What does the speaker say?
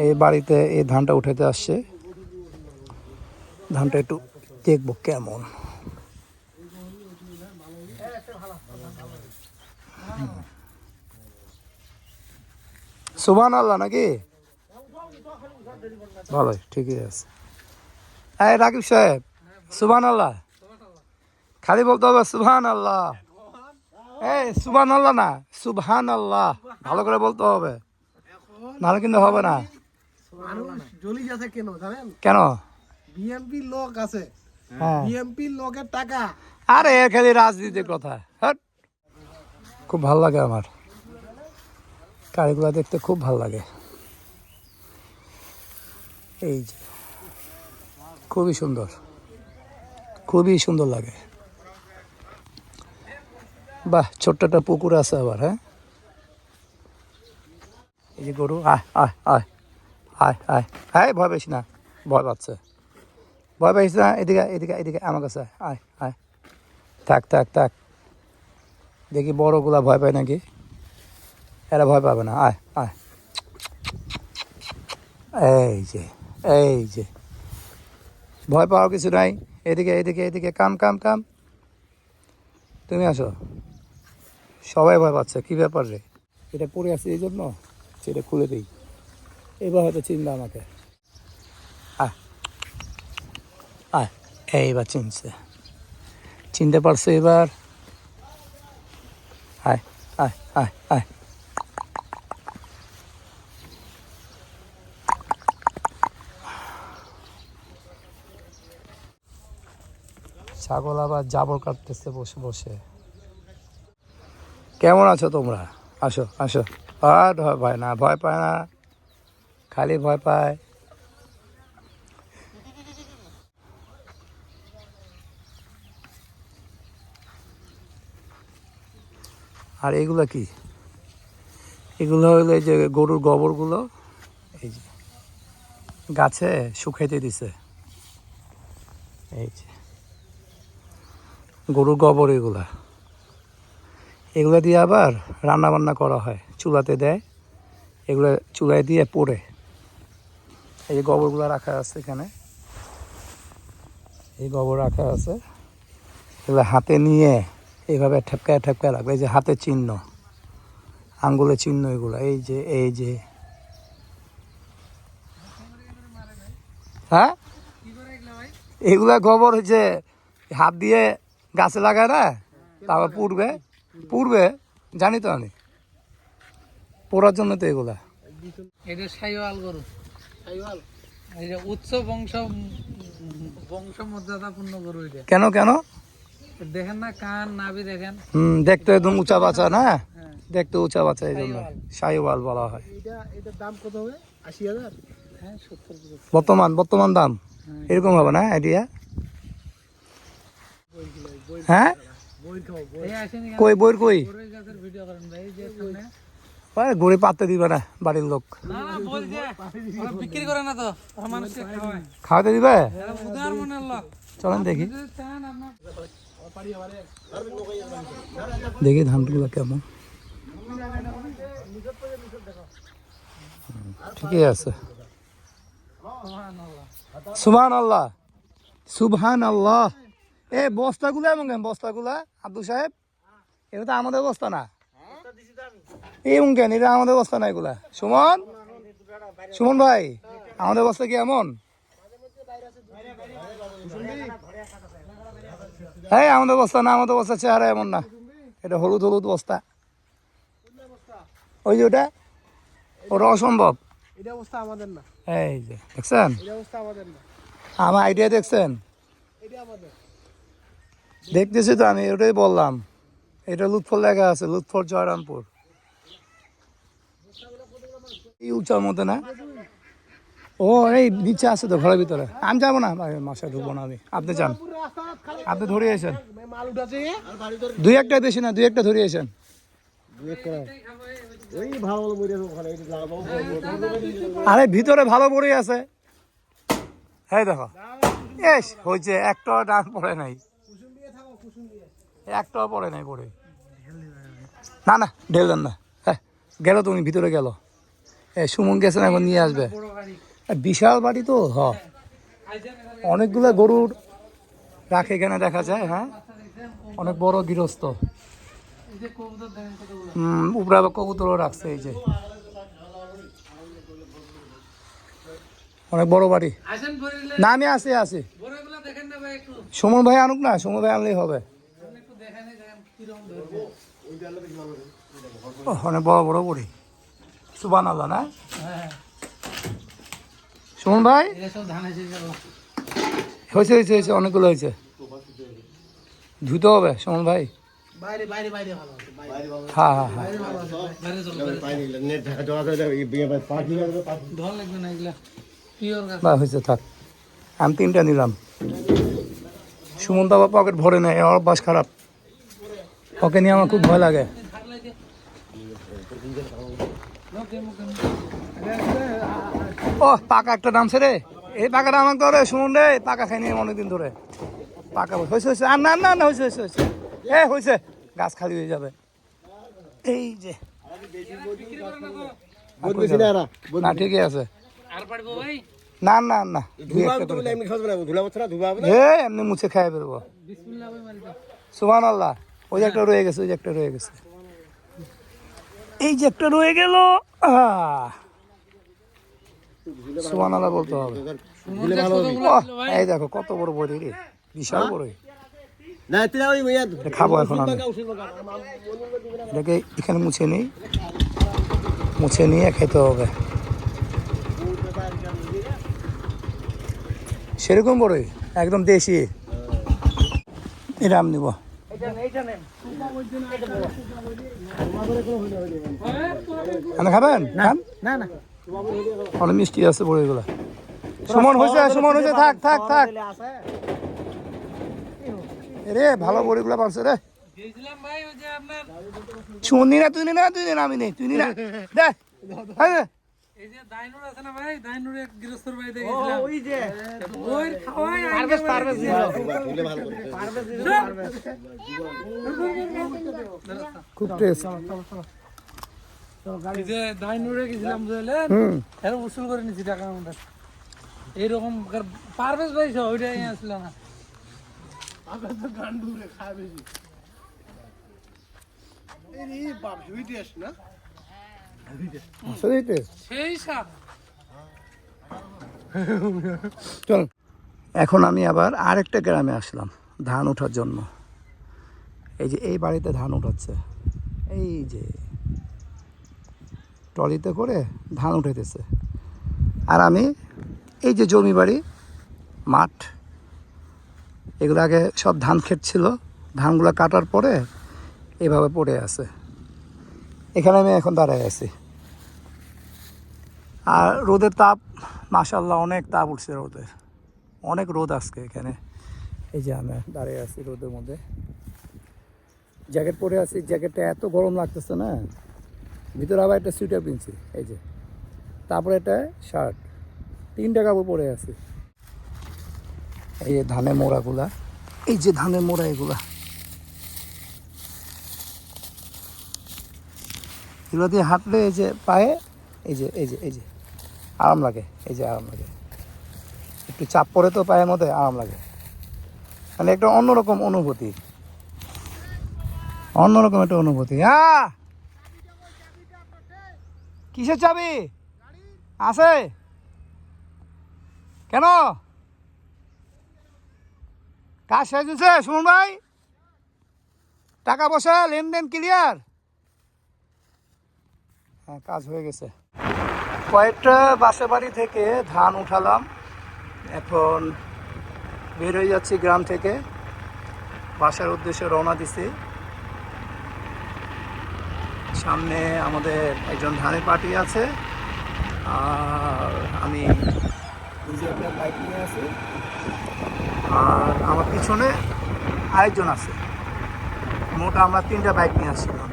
এই বাড়িতে এই ধানটা উঠাতে আসছে, ধানটা একটু দেখবো কেমন। সুবহানাল্লাহ নাকি? ভালোই, ঠিকই আছে। এই রাকিব সাহেব, সুবহানাল্লাহ খালি বলতে হবে সুবহানাল্লাহ। এই সুবহানাল্লাহ না, সুবহানাল্লাহ ভালো করে বলতে হবে, নাহলে কিন্তু হবে না। মানুষ জ্বলি যাচ্ছে কেন জানেন? কেন? বিএমপি লোক আছে, হ্যাঁ, বিএমপি লোকের টাকা। আরে এ খালি রাজনীতির কথা। হ্যাট, খুব ভালো লাগে আমার গাড়িগুলো দেখতে, খুব ভালো লাগে। এই যে খুবই সুন্দর, খুবই সুন্দর লাগে। বাহ, ছোট্ট একটা পুকুর আছে আবার। হ্যাঁ, এই যে গরু, আয় আয় আয় আয় আয় আয়, ভয় পাইস না, ভয় পাচ্ছে, ভয় পাইস না। এদিকে এদিকে এদিকে আমার কাছে আয় আয়, থাক থাক থাক। দেখি বড়গুলা ভয় পায় নাকি, এরা ভয় পাবে না। আয় আয়, এই যে এই যে, ভয় পাওয়ার কিছু নাই। এদিকে এদিকে এদিকে, কাম কাম কাম, তুমি আসো। সবাই ভয় পাচ্ছে, কী ব্যাপার রে? এটা পড়ে আছে এই জন্য সেটা খুলে দিই, এবার হয়তো চিনবে আমাকে। আয় আয়, এইবার চিনছে, চিনতে পারছে এবার। আয় আয় আয় আয়, ছাগল আবার জাবর কাটতেছে বসে বসে। কেমন আছো তোমরা? আসো আসো। আর ভয় পায় না, ভয় পায় না, খালি ভয় পায়। আর এগুলো কি? এগুলো হলো এই যে গরুর গোবরগুলো, এই যে গাছে শুকাইতে দিছে। এই যে গরুর গোবর, এগুলা এগুলো দিয়ে আবার রান্না বান্না করা হয়, চুলাতে দেয়, এগুলো চুলায় দিয়ে পোড়ে। এই যে গোবরগুলো রাখা আছে এখানে, এই গোবর রাখা আছে, এগুলো হাতে নিয়ে এইভাবে ঠেপকায় ঠেপকায় রাখবে। এই যে হাতের চিহ্ন, আঙ্গুলের চিহ্ন এগুলো, এই যে এই যে। হ্যাঁ, এগুলা গোবর হচ্ছে হাত দিয়ে গাছে লাগায় না, তারপর পুড়বে, পুড়বে, জানি তো আমি, পোড়ার জন্য তো এগুলা। এটা শাইওয়াল গরু, শাইওয়াল এটা উচ্চ বংশমর্যাদাপূর্ণ গরু। এটা কেন কেন? দেখেন না, কান নাভি দেখেন। দেখতে একদম উঁচা বাচ্চা না, দেখতে উঁচা বাচ্চা, এই জন্য শাহিওয়াল বলা হয়। এটার দাম কত হবে? 80,000? হ্যাঁ, 70। বর্তমান দাম এরকম হবে না আইডিয়া? হ্যাঁ, এই আসেনি কেন? কই বইর কই? গরুর গাছের ভিডিও করেন ভাই, এই যে সামনে। গড়ে পাততে দিবে না বাড়ির লোক, না না, বল যে ওরা বিক্রি করে না তো, ওরা মানুষকে খাওয়ায়। খাওয়াতে দিবে? এরা উদার মনের লোক। চলেন দেখি, যদি চান আপনার দেখি ধানগুলো কেমন। ঠিকই আছে। সুবহানাল্লাহ সুবহানাল্লাহ। এ বস্তাগুলো এমন কেন? বস্তাগুলা আব্দুল সাহেব, এটা তো আমাদের বস্তা না। এমন কেন? এটা আমাদের বস্তা না এগুলা। সুমন, সুমন ভাই, আমাদের বস্তা কি এমন? হ্যাঁ, আমাদের বস্তা না, আমাদের বস্তা চেহারা এমন না। এটা হলুদ হলুদ বস্তা, ওই যে ওটা, ওটা অসম্ভব। এটা অবস্থা আমাদের না, এই যে দেখছেন, এটা অবস্থা আমাদের না, আমার আইডিয়া দেখছেন? এটা আমাদের। দেখতেছি তো আমি, ওটাই বললাম। এটা লুৎফর লেখা আছে, লুৎফর জয়রামপুর। এই উঁচার মধ্যে না, ও এই নিচে আছে তো, ঘরের ভিতরে। আমি যাবো না, মাসায় ঢুকবো না আমি, আপনি যান, আপনি ধরে আসেন। মাল উঠাছে, দুই একটা, বেশি না, দুই একটা ধরে আসেন। আরে ভিতরে ভালো বড়ি আছে, হ্যাঁ দেখো, এস হয়েছে, একটাও ডান পড়ে নাই, একটাও পড়ে নাই পড়ে। না না, ঢেল দেন না, হ্যাঁ গেল, তুমি ভিতরে গেল, সুমন গেছে না, এখন নিয়ে আসবে। বড় গাড়ি আর বিশাল বাড়ি তো, অনেকগুলা গরুর রাখে এখানে দেখা যায়। হ্যাঁ, অনেক বড় গৃহস্থ। এই যে কবুতর দেখেন কতগুলো। উপরে আবার কবুতরও রাখছে। এই যে অনেক বড় বাড়ি। আসেন বরিলে না, আমি আছি আছি। বড়গুলো দেখেন না ভাই একটু। সুমন ভাই আনুক না, সুমন ভাই আনলেই হবে। আপনি একটু দেখেন কিরকম ধরবে। অনেক বড় বড় বড়ি। সুবহানাল্লাহ না হ্যাঁ, সুমন ভাই? এটা সব ধান এসে গেল। হয়েছে হয়েছে হয়েছে, অনেকগুলো হয়েছে। ধুতে হবে সুমন ভাই। বাইরে বাইরে বাইরে ভালো আছে, বাইরে হ্যাঁ হ্যাঁ হ্যাঁ। বাইরে চলো, ধন লাগবে না এগুলা পিওর গাছ। বা হয়েছে, থাক। আমি 3টা নিলাম। সুমন তো আবার পকেট ভরে নেয়, ওর অভ্যাস খারাপ। ওকে নিয়ে আমার খুব ভয় লাগে। থাকলে যে লোকে মুখে ও পাকা একটা নামছে রে, এই পাকাটা আমাকে ধরে সুমন রে, পাকা খাই নিয়ে অনেকদিন ধরে। পাকা হয়েছে হয়েছে, আর না না না, হয়েছে হয়েছে হয়েছে, হয়েছে। গাছ খালি হয়ে যাবে। এই যে না, ঠিকই আছে। আর পারবো ভাই। না না না, এমনি মুছে খাই বেরবো। বিসমিল্লাহ ভাই মারি দাও। সুবহানাল্লাহ। ওই যে একটা রয়ে গেছে, ওই যে একটা রয়ে গেছে, এই যে একটা রয়ে গেল। সুবহানাল্লাহ বলতে হবে। ওহ, এই দেখো কত বড় বড়ি রে, বিশাল বড়ই। এটা খাবো এখন আমি। এটাকে এখানে মুছে নিই, মুছে নিয়ে খেতে হবে। সেরকম বড়ই, একদম দেশি। এটা আমি নিব। আপনি খাবেন? খান। না না অনেক মিষ্টি আছে বড়িগুলো। সুমন হয়েছে, সুমন হয়েছে, থাক থাক থাক। রে ভালো বড়িগুলো পারছে রে। দিয়েছিলাম ভাই ওই যে আপনার সুমন নি না, তুই নি না, তুই নি না, আমি নেই, তুই নি না। দেখ এই যে দাইনুর আছে না ভাই, দাইনুরে গৃহস্থর বাড়িতে গেছিলাম। ওই যে ওই খাওয়াই পারভেজ খুব টেস্ট। এই যে দাইনুরে গেছিলাম বুঝলেন, এরকম উসুল করে নিছি টাকা আমাদের। এইরকম পারভেজ ভাই সহ ওইটাই আসছিল না। আগে তো গান্ডুরে খায় বেশি। এই বাপ হেভি টেস্ট না, আসলে টেস্ট। সেই সাপ। চল, এখন আমি আবার আরেকটা গ্রামে আসলাম ধান ওঠার জন্য। এই যে এই বাড়িতে ধান উঠাচ্ছে, এই যে ট্রলিতে করে ধান উঠাইতেছে। আর আমি এই যে জমি বাড়ি, মাঠ, এগুলো আগে সব ধান ক্ষেত ছিল, ধানগুলো কাটার পরে এভাবে পড়ে আছে। এখানে আমি এখন দাঁড়ায় আছি। আর রোদের তাপ, মাশাআল্লাহ অনেক তাপ উঠছে রোদের, অনেক রোদ আজকে এখানে। এই যে আমি দাঁড়িয়ে আছি রোদের মধ্যে, জ্যাকেট পরে আছি। জ্যাকেটটা এত গরম লাগতেছে না, ভিতরে আবার একটা সোয়েটার কিনছি। এই যে তারপরে একটা শার্ট, 3টা কাপড় পরে আছি। এই যে ধানের মোড়াগুলা, এই যে ধানের মোড়া, এগুলো দিয়ে হাঁটলে এই যে পায়ে, এই যে এই যে এই যে আরাম লাগে, এই যে আরাম লাগে। একটু চাপ পড়ে তো পায়ের মধ্যে, আরাম লাগে। মানে একটা অন্যরকম অনুভূতি, অন্যরকম একটা অনুভূতি। হ্যাঁ, কিসের চাবি আছে? কেন কাজ শেষ হয়েছে সুমন ভাই? টাকা পয়সা লেনদেন ক্লিয়ার? হ্যাঁ, কাজ হয়ে গেছে। কয়েকটা বাসা বাড়ি থেকে ধান উঠালাম, এখন বের হয়ে যাচ্ছি গ্রাম থেকে, বাসার উদ্দেশ্যে রওনা দিছি। সামনে আমাদের একজন ধানের পার্টি আছে, আর আমি নিজে একটা বাইক নিয়ে আছি, আর আমার পিছনে আরেকজন আছে। মোট আমরা 3টা বাইক নিয়ে আসছিলাম।